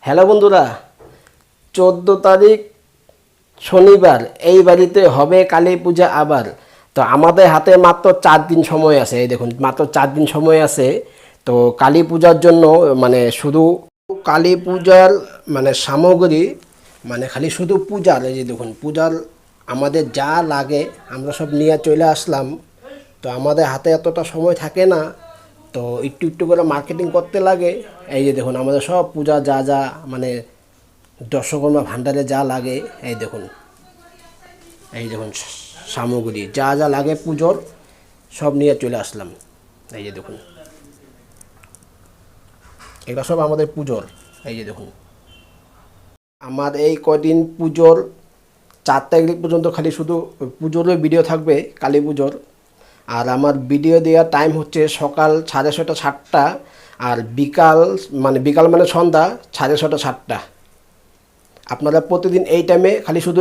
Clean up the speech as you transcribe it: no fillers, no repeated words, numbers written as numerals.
Hello বন্ধুরা, 14 তারিখ শনিবার এই বাড়িতে হবে কালী পূজা আবার। তো আমাদের হাতে মাত্র 4 দিন সময় আছে। এই দেখুন, মাত্র 4 দিন সময় আছে। তো কালী পূজার জন্য শুধু কালী পূজার সামগ্রী, খালি শুধু পূজার, এই যে দেখুন পূজার আমাদের যা লাগে আমরা সব নিয়ে চলে আসলাম। তো আমাদের হাতে এতটা সময় থাকে না, তো একটু একটু করে মার্কেটিং করতে লাগে। এই যে দেখুন আমাদের সব পূজা যা যা মানে দশকর্মা ভাণ্ডারে যা লাগে, এই দেখুন, এই দেখুন সামগ্রী যা যা লাগে পুজোর সব নিয়ে চলে আসলাম। এই যে দেখুন, এগুলো সব আমাদের পুজোর। এই যে দেখুন, আমার এই কদিন পুজোর 4 তারিখ পর্যন্ত খালি শুধু পুজোরই ভিডিও থাকবে, কালী পুজোর। আর আমার ভিডিও দেওয়ার টাইম হচ্ছে সকাল 6:30 7টা, আর বিকাল বিকাল সন্ধ্যা 6:30 7টা। আপনারা প্রতিদিন এই টাইমে খালি শুধু